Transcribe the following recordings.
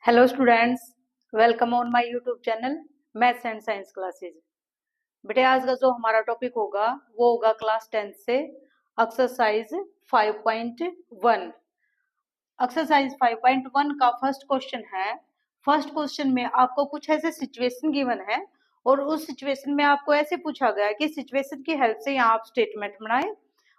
Hello students, welcome on my YouTube channel maths and science classes. बेटे आज का जो हमारा टॉपिक होगा वो होगा क्लास 10th से एक्सरसाइज 5.1। एक्सरसाइज 5.1 का फर्स्ट क्वेश्चन है। फर्स्ट क्वेश्चन में आपको कुछ ऐसे सिचुएशन गिवन है और उस सिचुएशन में आपको ऐसे पूछा गया है कि सिचुएशन की हेल्प से यहाँ आप स्टेटमेंट बनाए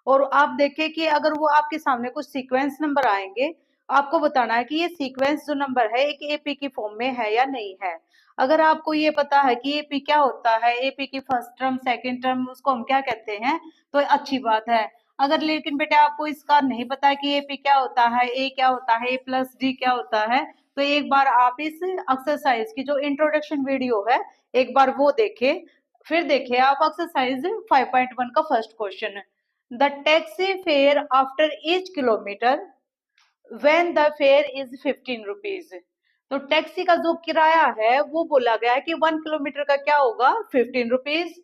और आप देखें कि अगर वो आपके सामने कुछ सीक्वेंस नंबर आएंगे, आपको बताना है कि ये सीक्वेंस जो नंबर है एक एपी की फॉर्म में है या नहीं है। अगर आपको ये पता है कि एपी क्या होता है, एपी की फर्स्ट टर्म सेकंड टर्म उसको हम क्या कहते हैं, तो अच्छी बात है। अगर लेकिन बेटा आपको इसका नहीं पता कि एपी क्या होता है, ए क्या होता है, ए प्लस डी क्या होता है, तो एक बार आप इस एक्सरसाइज की जो इंट्रोडक्शन वीडियो है एक बार वो देखें। फिर देखिए आप एक्सरसाइज 5.1 का first question. The taxi fare after each kilometre when the fair is 15 rupees. तो टैक्सी का जो किराया है वो बोला गया है कि 1 किलोमीटर का क्या होगा 15 rupees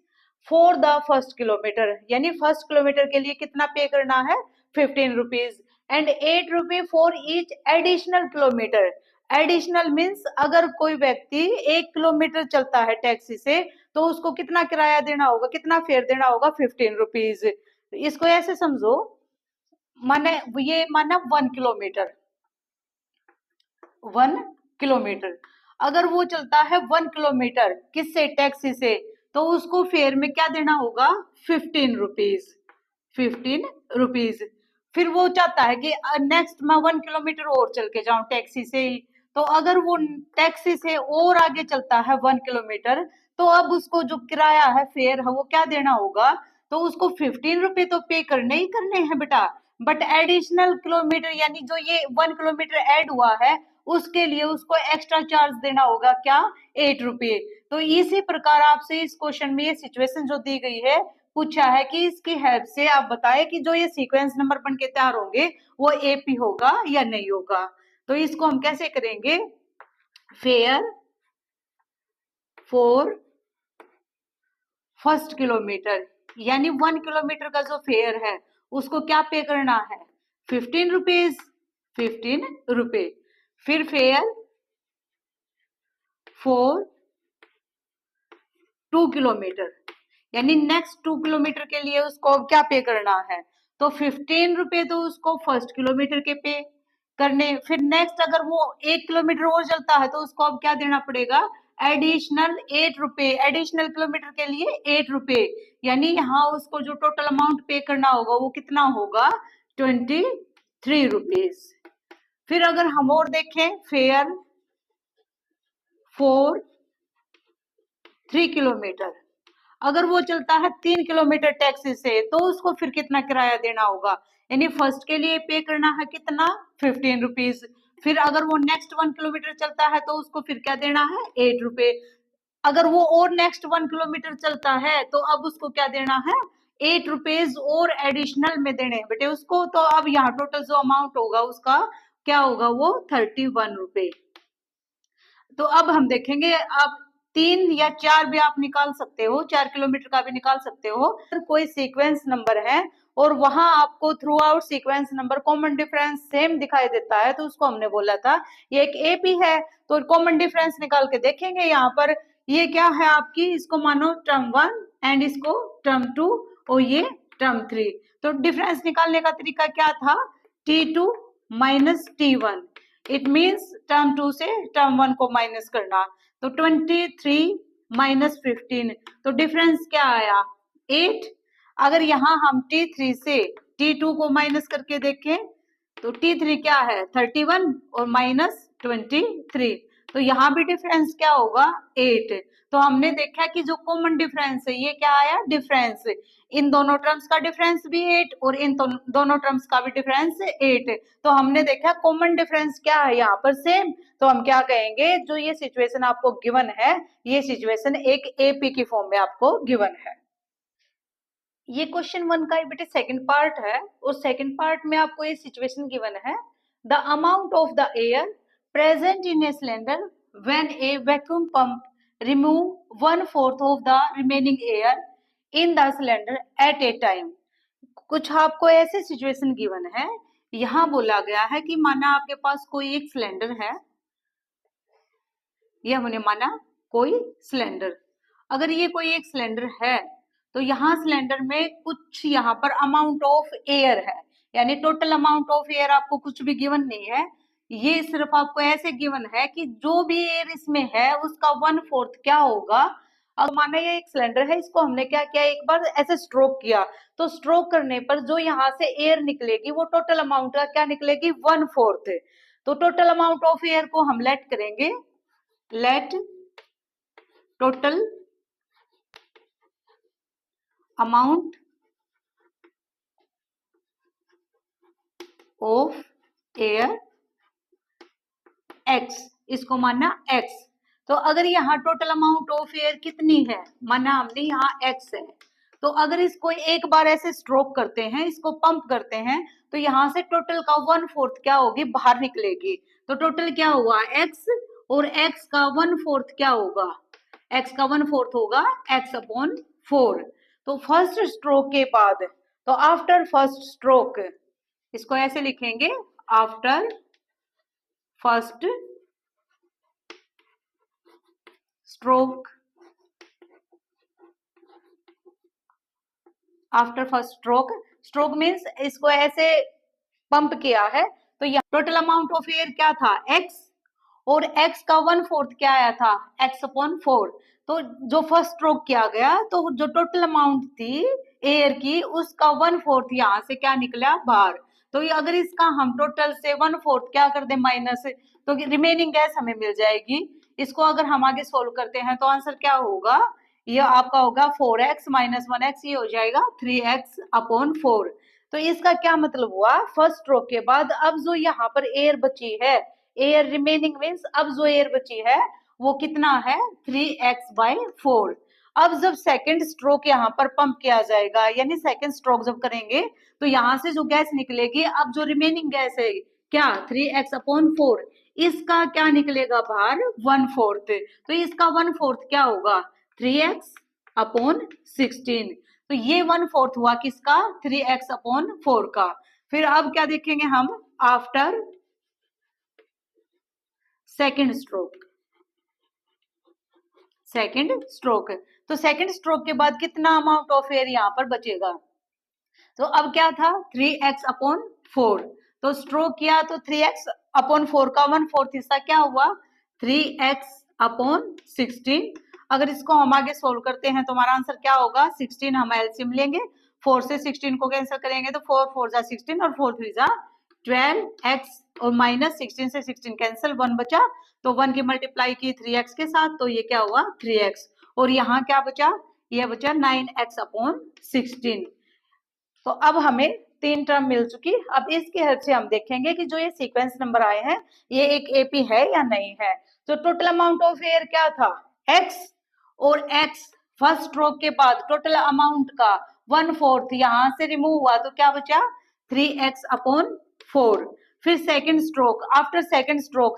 for the first kilometre, यानी फर्स्ट किलोमीटर के लिए कितना पे करना है 15 rupees and 8 rupee for each additional kilometre. Additional means अगर कोई व्यक्ति 1 किलोमीटर चलता है टैक्सी से तो उसको कितना किराया देना होगा, कितना फेयर देना होगा 15 रुपीज। इसको ऐसे समझो, माने ये माना 1 किलोमीटर, 1 किलोमीटर अगर वो चलता है 1 किलोमीटर किससे, टैक्सी से, तो उसको फेयर में क्या देना होगा 15 रुपीज, 15 रुपीज। फिर वो चाहता है कि नेक्स्ट मैं 1 किलोमीटर और चल के जाऊं टैक्सी से ही, तो अगर वो टैक्सी से और आगे चलता है 1 किलोमीटर तो अब उसको जो किराया है फेयर है वो क्या देना होगा, तो उसको 15 रुपए तो पे करने ही करने हैं बेटा, बट एडिशनल किलोमीटर यानी जो ये 1 किलोमीटर ऐड हुआ है उसके लिए उसको एक्स्ट्रा चार्ज देना होगा क्या 8 रुपये। तो इसी प्रकार आपसे इस क्वेश्चन में ये सिचुएशन जो दी गई है पूछा है कि इसकी हेल्प से आप बताएं कि जो ये सीक्वेंस नंबर बन के तैयार होंगे वो एपी होगा या नहीं होगा। तो इसको हम कैसे करेंगे, फेयर फॉर फर्स्ट किलोमीटर, यानी 1 किलोमीटर का जो फेयर है उसको क्या पे करना है 15 रुपीज, 15 रुपए। फिर फेयर फॉर 2 किलोमीटर, यानी नेक्स्ट 2 किलोमीटर के लिए उसको क्या पे करना है, तो 15 रुपए तो उसको फर्स्ट किलोमीटर के पे करने। फिर नेक्स्ट अगर वो 1 किलोमीटर और चलता है तो उसको अब क्या देना पड़ेगा एडिशनल 8 रुपए, एडिशनल किलोमीटर के लिए 8 रुपए, यानी यहाँ उसको जो टोटल अमाउंट पे करना होगा वो कितना होगा 23 रुपीज। फिर अगर हम और देखें फेयर फॉर 3 किलोमीटर, अगर वो चलता है 3 किलोमीटर टैक्सी से तो उसको फिर कितना किराया देना होगा, यानी फर्स्ट के लिए पे करना है कितना 15 रुपीज। फिर अगर वो नेक्स्ट 1 किलोमीटर चलता है तो उसको फिर क्या देना है 8 रुपए। अगर वो और नेक्स्ट 1 किलोमीटर चलता है तो अब उसको क्या देना है 8 रुपीज और एडिशनल में देने हैं बेटे उसको। तो अब यहाँ टोटल जो अमाउंट होगा उसका क्या होगा वो 31 रुपए। तो अब हम देखेंगे, आप 3 या 4 भी आप निकाल सकते हो, 4 किलोमीटर का भी निकाल सकते हो। अगर कोई सीक्वेंस नंबर है और वहां आपको through out sequence number common difference same दिखाई देता है तो उसको हमने बोला था ये एक एपी है। तो कॉमन डिफरेंस निकाल के देखेंगे, यहाँ पर ये क्या है आपकी, इसको मानो टर्म 1 एंड इसको टर्म 2 और ये टर्म 3। तो डिफरेंस निकालने का तरीका क्या था, T2 minus T1, it means term 2 से टर्म 1 को माइनस करना। तो 23 माइनस 15, तो डिफरेंस क्या आया 8। अगर यहाँ हम T3 से T2 को माइनस करके देखें तो T3 क्या है 31 और माइनस 23, तो यहाँ भी डिफरेंस क्या होगा 8। तो हमने देखा कि जो कॉमन डिफरेंस है ये क्या आया डिफरेंस, इन दोनों टर्म्स का डिफरेंस भी 8 और इन दोनों टर्म्स का भी डिफरेंस 8। तो हमने देखा कॉमन डिफरेंस क्या है यहाँ पर सेम, तो हम क्या कहेंगे जो ये सिचुएशन आपको गिवन है ये सिचुएशन एक एपी की फॉर्म में आपको गिवन है। ये क्वेश्चन 1 का बेटे सेकंड पार्ट है और सेकंड पार्ट में आपको ये सिचुएशन गिवन है, the amount of the air present in a cylinder when A vacuum pump remove 1/4 of the remaining air in the cylinder eight A time. कुछ आपको ऐसे सिचुएशन गिवन है, यहाँ बोला गया है कि माना आपके पास कोई एक सिलेंडर है ये हमने माना कोई सिलेंडर। अगर ये कोई एक सिलेंडर है तो यहाँ सिलेंडर में कुछ यहाँ पर अमाउंट ऑफ एयर है, यानी टोटल अमाउंट ऑफ एयर आपको कुछ भी गिवन नहीं है, ये सिर्फ आपको ऐसे गिवन है कि जो भी एयर इसमें है उसका 1/4 क्या होगा। अब माना ये एक सिलेंडर है, इसको हमने क्या किया, एक बार ऐसे स्ट्रोक किया, तो स्ट्रोक करने पर जो यहाँ से एयर निकलेगी वो टोटल अमाउंट का क्या निकलेगी, 1/4। तो टोटल अमाउंट ऑफ एयर को हम लेट करेंगे, let total amount of air x, इसको माना x। तो अगर यहाँ टोटल अमाउंट ऑफ एयर कितनी है, माना हमने यहाँ x है, तो अगर इसको एक बार ऐसे स्ट्रोक करते हैं, इसको पंप करते हैं, तो यहाँ से टोटल का 1/4 क्या होगी, बाहर निकलेगी। तो टोटल क्या हुआ x, और x का 1/4 क्या होगा, x का 1/4 होगा x/4। तो फर्स्ट स्ट्रोक के बाद, तो आफ्टर फर्स्ट स्ट्रोक, इसको ऐसे लिखेंगे, after first stroke, after first stroke, stroke means इसको ऐसे पंप किया है, तो यहाँ टोटल अमाउंट ऑफ एयर क्या था, x, और x का 1/4 क्या आया था, x/4। तो जो फर्स्ट स्ट्रोक किया गया, तो जो टोटल अमाउंट थी एयर की, उसका 1/4 यहाँ से क्या निकला, बाहर। तो ये अगर इसका हम टोटल से 1/4 क्या कर दे, माइनस, तो रिमेनिंग गैस हमें मिल जाएगी। इसको अगर हम आगे सोल्व करते हैं तो आंसर क्या होगा, ये आपका होगा 4x - 1x, ये हो जाएगा 3x/4। तो इसका क्या मतलब हुआ, फर्स्ट स्ट्रोक के बाद अब जो यहाँ पर एयर बची है, एयर रिमेनिंग मीन्स अब जो एयर बची है वो कितना है, 3x/4। अब जब सेकंड स्ट्रोक यहाँ पर पंप किया जाएगा, यानी सेकंड स्ट्रोक जब करेंगे, तो यहाँ से जो गैस निकलेगी, अब जो रिमेनिंग गैस है क्या, 3x/4, इसका क्या निकलेगा बाहर, 1/4। तो इसका 1/4 क्या होगा, 3x/16। तो ये 1/4 हुआ किसका, 3x/4 का। फिर अब क्या देखेंगे हम, after second stroke, second stroke, तो सेकेंड स्ट्रोक के बाद कितना अमाउंट ऑफ एयर यहाँ पर बचेगा, तो अब क्या था, 3x/4। तो स्ट्रोक किया तो 3x/4 का 1/4 हिस्सा क्या हुआ, 3x/16। अगर इसको हम आगे सोल्व करते हैं तो हमारा आंसर क्या होगा, 16 हम एलसीएम लेंगे, 4 से 16 को कैंसिल करेंगे तो 4 4 जा 16 और 4 3 जा 12x, और माइनस 16 से 16 कैंसिल, 1 बचा, तो 1 की मल्टीप्लाई की 3x के साथ, तो ये क्या हुआ 3x, और यहाँ क्या बचा, ये बचा 9x/16। तो अब हमें 3 टर्म मिल चुकी। अब इसकी हेल्प से हम देखेंगे कि जो ये सीक्वेंस नंबर आए हैं ये एक एपी है या नहीं है। तो टोटल अमाउंट ऑफ एयर क्या था, x, और x फर्स्ट स्ट्रोक के बाद टोटल अमाउंट का 1/4 यहाँ से रिमूव हुआ, तो क्या बचा, 3x/4। फिर second stroke, after second stroke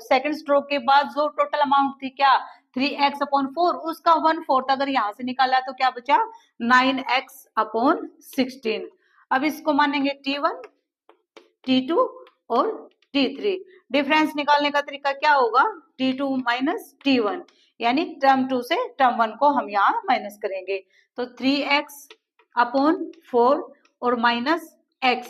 के बाद जो टोटल अमाउंट थी क्या, 3x/4, उसका 1/4 अगर यहाँ से निकाला तो क्या बचा, 9x/16। अब इसको मानेंगे T1, T2 और T3। डिफरेंस निकालने का तरीका क्या होगा, T2 - T1, यानी टर्म 2 से टर्म 1 को हम यहाँ माइनस करेंगे, तो 3x/4 और माइनस x।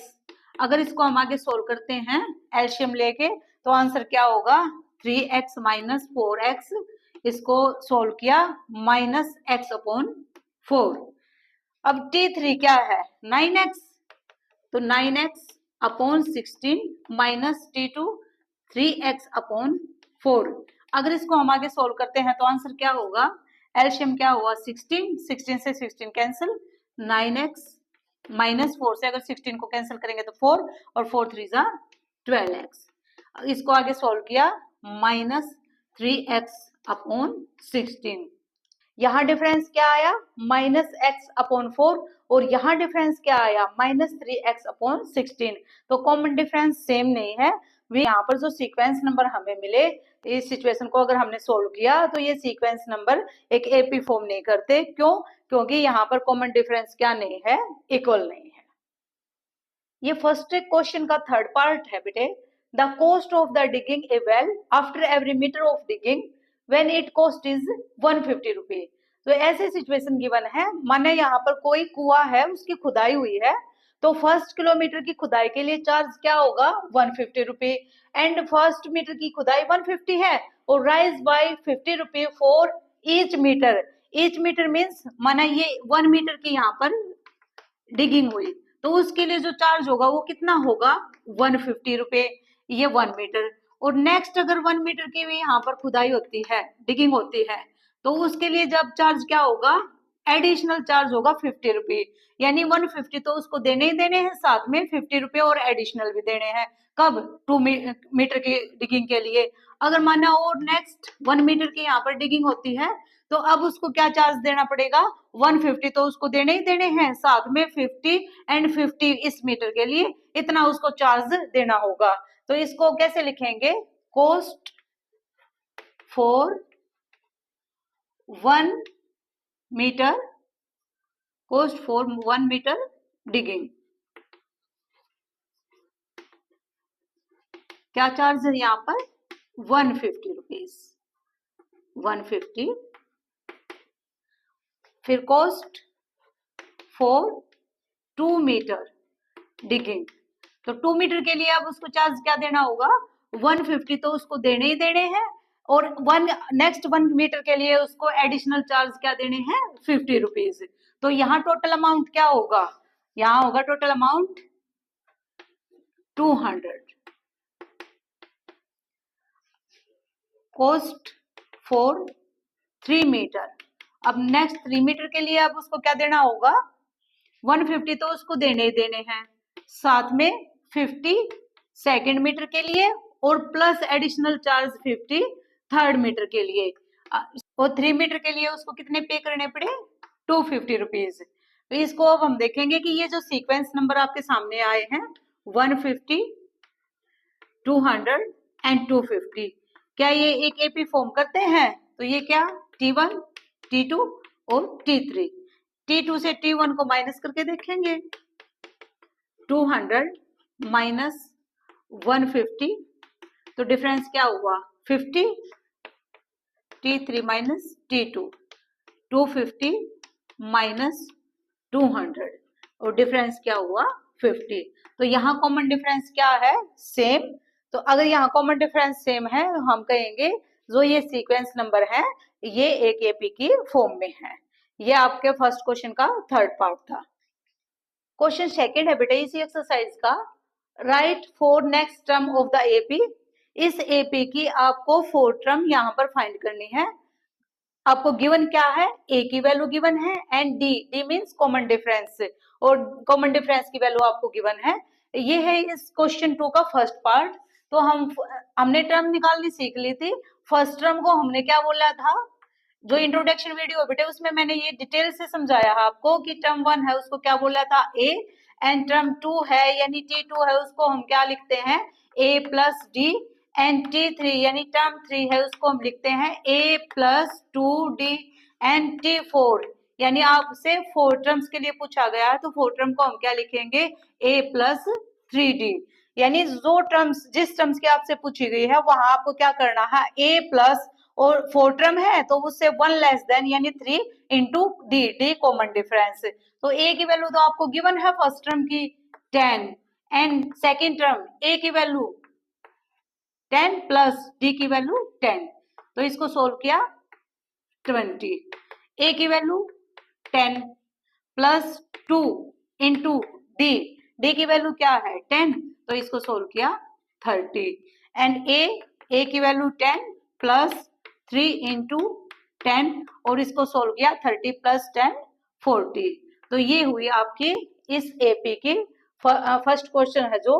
अगर इसको हम आगे सोल्व करते हैं एलसीएम लेके, तो आंसर क्या होगा, 3x - 4x, इसको सोल्व किया, -x/4। अब T3 क्या है, 9x, तो 9x/16 माइनस T2 3x/4। अगर इसको हम आगे सोल्व करते हैं तो आंसर क्या होगा, एलसीएम क्या हुआ, 16, 16 से 16 कैंसिल, 9x -4 से अगर 16 को कैंसिल करेंगे तो 4, और 4 3 जा 12x। इसको आगे सोल्व किया, -3x/16। यहाँ डिफरेंस क्या आया, -x/4, और यहाँ डिफरेंस क्या आया, -3x/16। तो कॉमन डिफरेंस सेम नहीं है। वे यहाँ पर जो सीक्वेंस नंबर हमें मिले, इस सिचुएशन को अगर हमने सोल्व किया तो ये सीक्वेंस नंबर एक एपी फॉर्म नहीं करते। क्यों, क्योंकि यहाँ पर कॉमन डिफरेंस क्या नहीं है, इक्वल नहीं है। ये फर्स्ट क्वेश्चन का थर्ड पार्ट है बेटे। The cost of the digging a well after every metre of digging when it cost is 150 rupees. तो ऐसे सिचुएशन गिवन है, माने यहाँ पर कोई कुआं है, उसकी खुदाई हुई है, तो फर्स्ट किलोमीटर की खुदाई के लिए चार्ज क्या होगा 150 रुपी, एंड फर्स्ट मीटर की खुदाई 150 है, और rise by 50 rupee for each metre. Each metre means माना ये 1 मीटर की यहाँ पर डिगिंग हुई, तो उसके लिए जो चार्ज होगा वो कितना होगा 150 रुपए, ये 1 मीटर। और नेक्स्ट अगर 1 मीटर की भी यहाँ पर खुदाई होती है, डिगिंग होती है, तो उसके लिए जब चार्ज क्या होगा, एडिशनल चार्ज होगा 50 रुपी, यानी 150 तो उसको देने ही देने हैं, साथ में 50 रुपए और एडिशनल भी देने हैं। कब 2 मीटर की डिगिंग के लिए। अगर माना और नेक्स्ट 1 मीटर की यहाँ पर डिगिंग होती है, तो अब उसको क्या चार्ज देना पड़ेगा 150 तो उसको देने ही देने हैं, साथ में 50 एंड 50 इस मीटर के लिए इतना उसको चार्ज देना होगा। तो इसको कैसे लिखेंगे, cost for 1 metre, cost for 1 metre digging. क्या चार्ज है यहाँ पर 150 रुपीज, 150। फिर कॉस्ट फॉर 2 मीटर डिगिंग, तो 2 मीटर के लिए अब उसको चार्ज क्या देना होगा 150 तो उसको देने ही देने हैं, और नेक्स्ट 1 मीटर के लिए उसको एडिशनल चार्ज क्या देने हैं 50 रुपीज। तो यहाँ टोटल अमाउंट क्या होगा, यहाँ होगा total amount 200। Cost for 3 metre, अब नेक्स्ट 3 मीटर के लिए अब उसको क्या देना होगा 150 तो उसको देने ही देने हैं, साथ में 50 सेकेंड मीटर के लिए और plus additional charge 50 third metre के लिए, और 3 मीटर के लिए उसको कितने पे करने पड़े 250 रुपीज। तो इसको अब हम देखेंगे कि ये जो सीक्वेंस नंबर आपके सामने आए हैं 150, 200 एंड 250, क्या ये एक एपी फॉर्म करते हैं, तो ये क्या T1, T2 और T3। T2 से T1 को माइनस करके देखेंगे, 200 माइनस 150, तो डिफरेंस क्या हुआ 50, T3 माइनस T2, 250 माइनस 200, और डिफरेंस क्या हुआ 50। तो यहाँ कॉमन डिफरेंस क्या है सेम, तो अगर यहाँ कॉमन डिफरेंस सेम है तो हम कहेंगे जो ये सीक्वेंस नंबर है ये एक एपी की फॉर्म में है। ये आपके फर्स्ट क्वेश्चन का थर्ड पार्ट था। क्वेश्चन सेकंड है बेटा इसी एक्सरसाइज का, right 4 next term of the AP. इस एपी की आपको 4 टर्म यहाँ पर फाइंड करनी है। आपको गिवन क्या है, ए की वैल्यू गिवन है and D means common difference, और कॉमन डिफरेंस की वैल्यू आपको गिवन है। ये है इस क्वेश्चन 2 का फर्स्ट पार्ट। तो हमने टर्म निकालनी सीख ली थी। फर्स्ट टर्म को हमने क्या बोला था, जो इंट्रोडक्शन वीडियो बेटे उसमें मैंने ये डिटेल से समझाया आपको कि टर्म 1 है उसको क्या बोला था ए, एंड टर्म 2 है यानी T2 है उसको हम क्या लिखते हैं a plus D, and T3 यानी टर्म 3 है उसको हम लिखते हैं a plus 2d, and T4 यानी आपसे 4 टर्म्स के लिए पूछा गया है तो 4 टर्म को हम क्या लिखेंगे a प्लस 3d, यानी जो टर्म्स जिस टर्म्स की आपसे पूछी गई है वहां आपको क्या करना है a प्लस, और 4 टर्म है तो उससे 1 लेस देन यानी 3 इंटू डी कॉमन डिफरेंस। तो a की वैल्यू तो आपको गिवन है फर्स्ट टर्म की 10, एंड सेकेंड टर्म a की वैल्यू 10 प्लस डी की वैल्यू 10, तो इसको सोल्व किया 20, a की वैल्यू 10 प्लस 2 इंटू डी की वैल्यू क्या है 10, तो इसको सोल्व किया 30, एंड a की वैल्यू 10 प्लस 3 इंटू 10 और इसको सोल्व किया 30 प्लस 10 40। तो ये हुई आपकी इस एपी की फर्स्ट क्वेश्चन है जो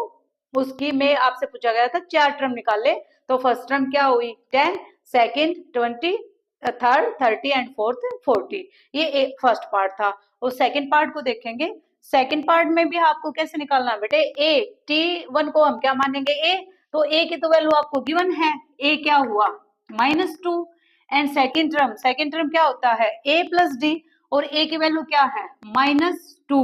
उसकी में आपसे पूछा गया था 4 टर्म निकाले। तो फर्स्ट टर्म क्या हुई 10, सेकेंड 20, थर्ड 30 एंड फोर्थ 40। ये एक फर्स्ट पार्ट था। और सेकेंड पार्ट को देखेंगे, सेकेंड पार्ट में भी आपको कैसे निकालना बेटे ए, T1 को हम क्या मानेंगे ए, तो ए की तो वैल्यू आपको गिवन है, ए क्या हुआ -2, एंड सेकेंड टर्म क्या होता है a प्लस डी, और a की वैल्यू क्या है -2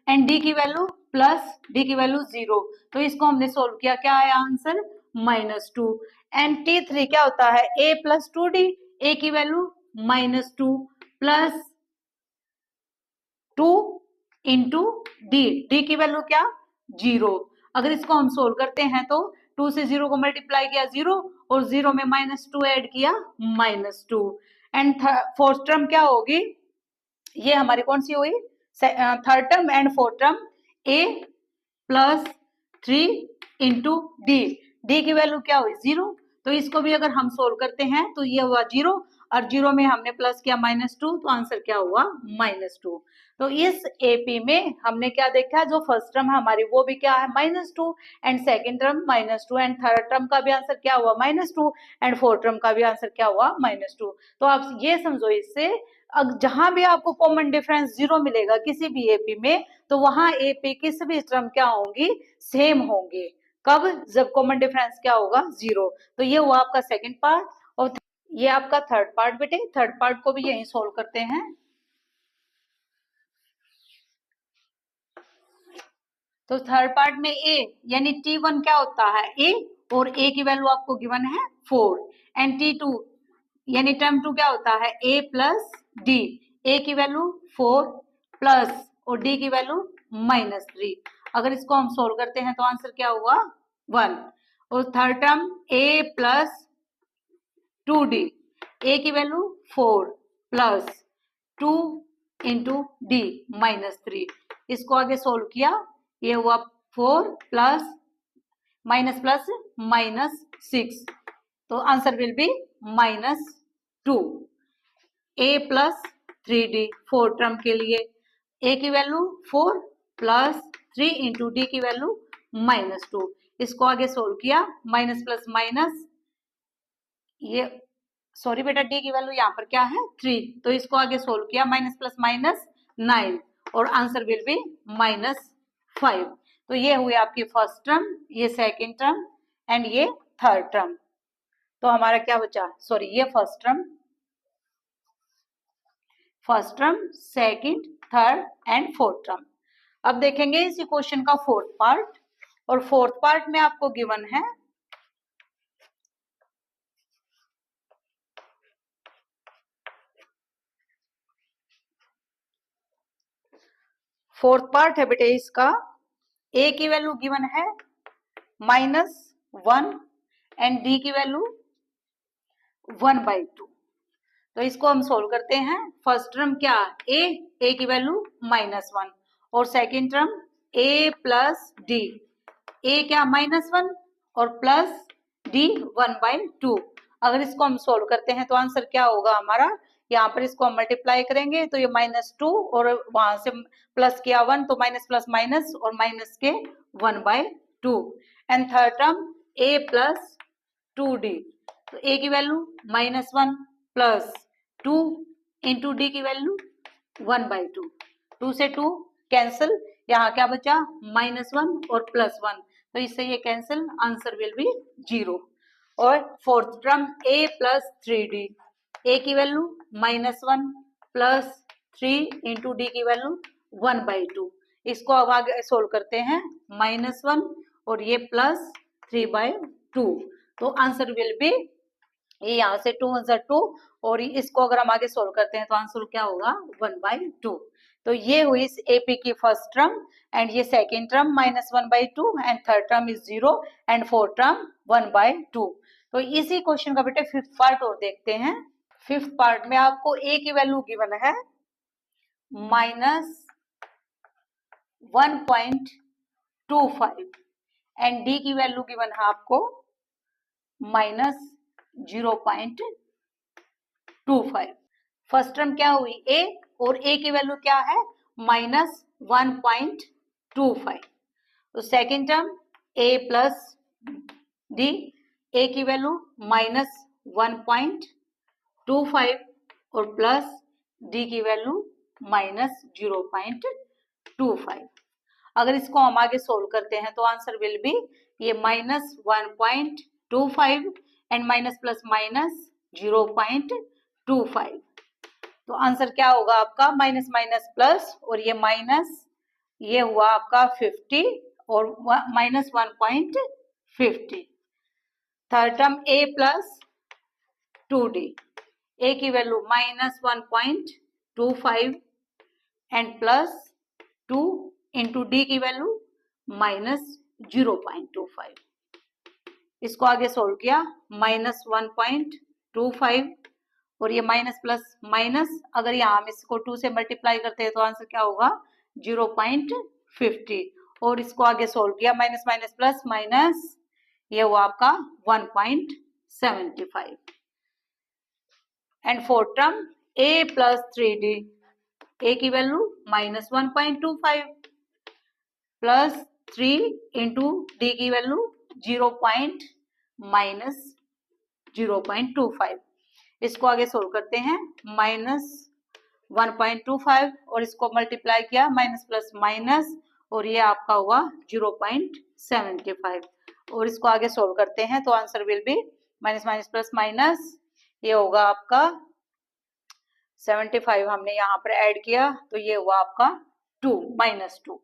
एंड d की वैल्यू प्लस डी की वैल्यू 0, तो इसको हमने सोल्व किया क्या है आंसर -2, एंड T3 क्या होता है a प्लस 2d, ए की value -2 plus 2 into D, D की वैल्यू क्या 0। अगर इसको हम सोल्व करते हैं तो 2 से 0 को मल्टीप्लाई किया 0 और 0 में -2 ऐड किया -2 एंड फोर्थ टर्म क्या होगी, ये हमारी कौन सी हुई third term and fourth term A plus 3 into D, D की वैल्यू क्या हुई 0। तो इसको भी अगर हम सोल्व करते हैं तो ये हुआ 0 और 0 में हमने प्लस किया -2 तो आंसर क्या हुआ -2। तो इस एपी में हमने क्या देखा, जो फर्स्ट टर्म है हमारी वो भी क्या है -2 and second term -2 and third term का भी आंसर क्या हुआ -2 एंड फोर्थ टर्म का भी आंसर क्या हुआ -2। तो आप ये समझो इससे जहां भी आपको कॉमन डिफरेंस 0 मिलेगा किसी भी एपी में तो वहां एपी की सभी टर्म क्या होंगी सेम होंगे। कब, जब कॉमन डिफरेंस क्या होगा 0। तो ये हुआ आपका सेकंड पार्ट और ये आपका थर्ड पार्ट। बेटे थर्ड पार्ट को भी यही सोल्व करते हैं। तो थर्ड पार्ट में ए यानी T1 क्या होता है ए और ए की वैल्यू आपको गिवन है 4 एंड T2 यानी टर्म 2 क्या होता है ए प्लस डी, ए की वैल्यू 4 प्लस और डी की वैल्यू -3। अगर इसको हम सोल्व करते हैं तो आंसर क्या हुआ 1 और थर्ड टर्म ए प्लस 2d, ए की वैल्यू 4 प्लस 2 इंटू डी -3। इसको आगे सोल्व किया, ये हुआ 4 प्लस प्लस -6 तो answer will be -2। A plus 3d four term के लिए ए की वैल्यू 4 प्लस 3 इंटू डी की वैल्यू -2। इसको आगे सोल्व किया माइनस प्लस माइनस, ये सॉरी बेटा डी की वैल्यू यहाँ पर क्या है 3 तो इसको आगे सोल्व किया माइनस प्लस माइनस 9 और आंसर विल बी -5। तो ये हुई आपकी फर्स्ट टर्म, ये सेकंड टर्म एंड ये थर्ड टर्म। तो हमारा क्या बचा, सॉरी ये first term second third and fourth term. अब देखेंगे इसी क्वेश्चन का फोर्थ पार्ट और फोर्थ पार्ट में आपको गिवन है फोर्थ पार्ट है बेटे इसका, ए की वैल्यू गिवन है -1 एंड डी की वैल्यू 1/2। तो इसको हम सोल्व करते हैं। फर्स्ट टर्म क्या ए की वैल्यू -1 और सेकंड टर्म ए प्लस डी, ए क्या -1 और प्लस डी 1/2। अगर इसको हम सोल्व करते हैं तो आंसर क्या होगा हमारा, यहाँ पर इसको हम मल्टीप्लाई करेंगे तो ये -2 और वहां से प्लस किया 1 तो माइनस प्लस माइनस और माइनस के 1/2 and third term A plus 2d। तो ए की वैल्यू -1 प्लस 2 इंटू डी की वैल्यू 1/2, 2 से 2 कैंसिल, यहाँ क्या बचा -1 और +1 तो इससे ये कैंसिल, आंसर विल बी 0। और fourth term a plus 3d, a की वैल्यू -1 प्लस 3 इंटू डी की वैल्यू 1/2। इसको अब आगे सोल्व करते हैं -1 और ये प्लस 3/2 तो आंसर विल बी, ये यहाँ से 2 1 2 और इसको अगर हम आगे सोल्व करते हैं तो आंसर क्या होगा 1/2। तो ये हुई इस एपी की फर्स्ट टर्म एंड ये second term -1/2 and third term is 0 and fourth term 1/2। तो इसी क्वेश्चन का बेटे फिफ्थ पार्ट और देखते हैं। फिफ्थ पार्ट में आपको ए की वैल्यू गिवन है -1.25 एंड डी की वैल्यू गिवन है आपको -0.25। फर्स्ट टर्म क्या हुई ए और ए की वैल्यू क्या है -1.25। तो सेकेंड टर्म ए प्लस डी, ए की वैल्यू -1.25 और प्लस डी की वैल्यू -0.25। अगर इसको हम आगे सोल्व करते हैं तो आंसर विल बी ये -1.25 एंड माइनस प्लस माइनस 0.25। तो आंसर क्या होगा आपका माइनस माइनस प्लस और ये माइनस, ये हुआ आपका 50 और -1.50। Third term a plus 2d, ए की वैल्यू -1.25 एंड +2 इंटू डी की वैल्यू -0.25। इसको आगे सोल्व किया, -1.25 और ये माइनस प्लस माइनस, अगर यहाँ हम इसको 2 से मल्टीप्लाई करते हैं तो आंसर क्या होगा 0.50। और इसको आगे सोल्व किया, माइनस माइनस प्लस माइनस, ये हुआ आपका 1.75। And fourth term a plus 3d, a की वैल्यू -1.25 प्लस 3 इंटू डी की वैल्यू 0.25। इसको आगे सोल्व करते हैं, -1.25 और इसको मल्टीप्लाई किया, माइनस प्लस माइनस, और ये आपका हुआ 0.75। और इसको आगे सोल्व करते हैं तो answer will be minus minus plus minus, ये होगा आपका 75 हमने यहाँ पर ऐड किया तो ये हुआ आपका -2,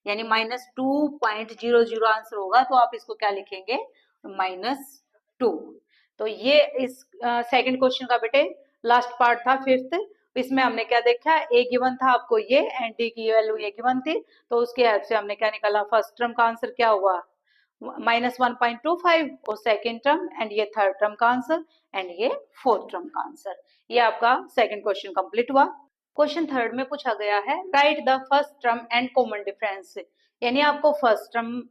यानी -2.00 आंसर होगा। तो आप इसको क्या लिखेंगे, -2। तो ये इस सेकंड क्वेश्चन का बेटे लास्ट पार्ट था, फिफ्थ। इसमें हमने क्या देखा, ए गिवन था आपको ये एंड डी की वैल्यू ये गिवन थी, तो उसकी हेल्प से हमने क्या निकाला, फर्स्ट टर्म का आंसर क्या हुआ -1.25 और सेकेंड टर्म, एंड ये थर्ड टर्म का आंसर, एंड ये फोर्थ टर्म का आंसर। ये आपका सेकंड क्वेश्चन कंप्लीट हुआ। क्वेश्चन थर्ड में पूछा गया है, right the first term and common difference, यानी आपको फर्स्ट टर्म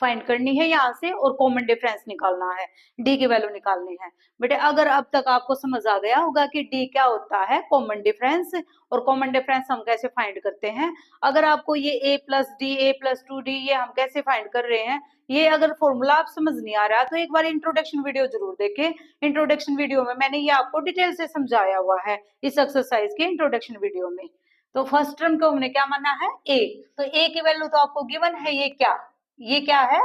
फाइंड करनी है यहाँ से और कॉमन डिफरेंस निकालना है, डी की वैल्यू निकालनी है। बेटे अगर अब तक आपको समझ आ गया होगा कि डी क्या होता है, कॉमन डिफरेंस, और कॉमन डिफरेंस हम कैसे फाइंड करते हैं, अगर आपको ये a plus D, a plus 2d ये हम कैसे फाइंड कर रहे हैं, ये अगर फॉर्मूला आप समझ नहीं आ रहा तो एक बार इंट्रोडक्शन वीडियो जरूर देखें। इंट्रोडक्शन वीडियो में मैंने ये आपको डिटेल से समझाया हुआ है, इस एक्सरसाइज के इंट्रोडक्शन वीडियो में। तो फर्स्ट टर्म को हमने क्या माना है, a, तो a की वैल्यू तो आपको गिवन है, ये क्या है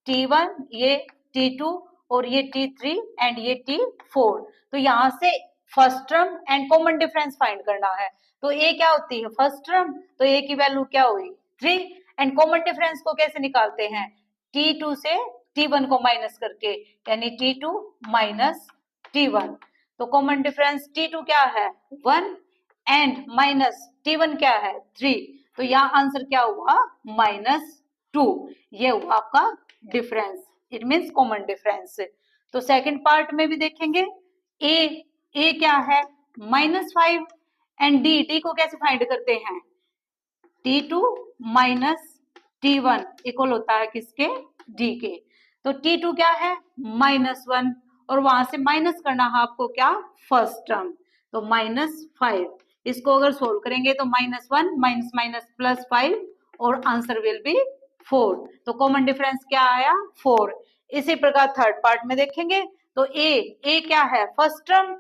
t1, ये t2 और ये t3 एंड ये t4। तो यहाँ से first term and common difference find करना है। तो a क्या होती है, फर्स्ट टर्म, तो a की वैल्यू क्या हुई 3, एंड कॉमन डिफरेंस को कैसे निकालते हैं, t2 से t1 को माइनस करके, यानी t2 माइनस t1। तो कॉमन डिफरेंस t2 क्या है 1 एंड माइनस t1 क्या है 3, तो यहाँ आंसर क्या हुआ -2। ये हुआ आपका difference, it means common difference. तो सेकंड पार्ट में भी देखेंगे, ए क्या है -5 एंड डी को कैसे फाइंड करते हैं, t2 माइनस t1 इक्वल होता है किसके, डी के। तो t2 क्या है -1 और वहां से माइनस करना है आपको क्या, फर्स्ट टर्म, तो -5। इसको अगर सोल्व करेंगे तो -1 माइनस माइनस +5 और आंसर विल बी 4। तो कॉमन डिफरेंस क्या आया 4। इसी प्रकार थर्ड पार्ट में देखेंगे तो ए क्या है फर्स्ट टर्म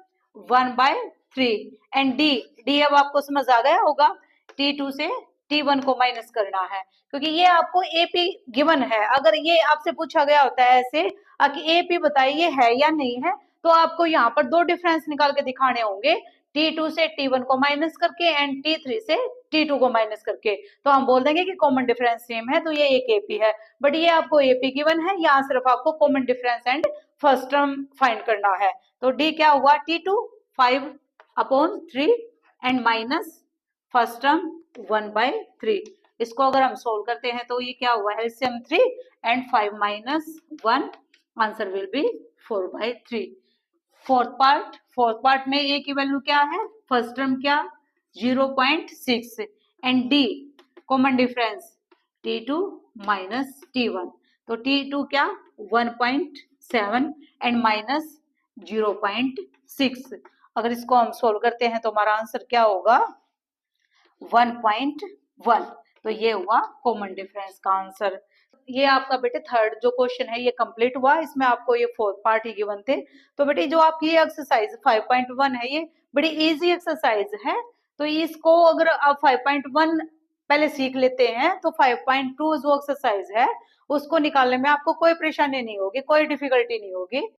1/3 एंड डी अब आपको समझ आ गया होगा, t2 से t1 को माइनस करना है, क्योंकि ये आपको एपी गिवन है। अगर ये आपसे पूछा गया होता है ऐसे कि एपी बताइए है या नहीं है, तो आपको यहाँ पर दो डिफरेंस निकाल के दिखाने होंगे, t2 से t1 को माइनस करके एंड t3 से t2 को माइनस करके। तो हम बोल देंगे कि कॉमन डिफरेंस सेम है, तो ये एक एपी है। बट ये आपको एपी गिवन है, यहाँ सिर्फ आपको common difference and first term find करना है। तो डी क्या हुआ t2 5/3 and minus first term 1/3। इसको अगर हम सोल्व करते हैं तो ये क्या हुआ, LCM 3 and 5 minus 1, answer will be 4/3। Fourth part में ए की वैल्यू क्या है, फर्स्ट टर्म क्या 0.6 and D common difference t2 minus t1, तो t2 क्या 1.7 एंड माइनस 0.6। अगर इसको हम सोल्व करते हैं तो हमारा आंसर क्या होगा 1.1। तो ये हुआ कॉमन डिफरेंस का आंसर। ये आपका बेटे थर्ड जो क्वेश्चन है ये कंप्लीट हुआ, इसमें आपको ये फोर्थ पार्ट ही गिवन थे। तो बेटे जो आपकी ये एक्सरसाइज 5.1 है ये बड़ी इजी एक्सरसाइज है, तो इसको अगर आप 5.1 पहले सीख लेते हैं तो 5.2 जो एक्सरसाइज है उसको निकालने में आपको कोई परेशानी नहीं होगी, कोई डिफिकल्टी नहीं होगी।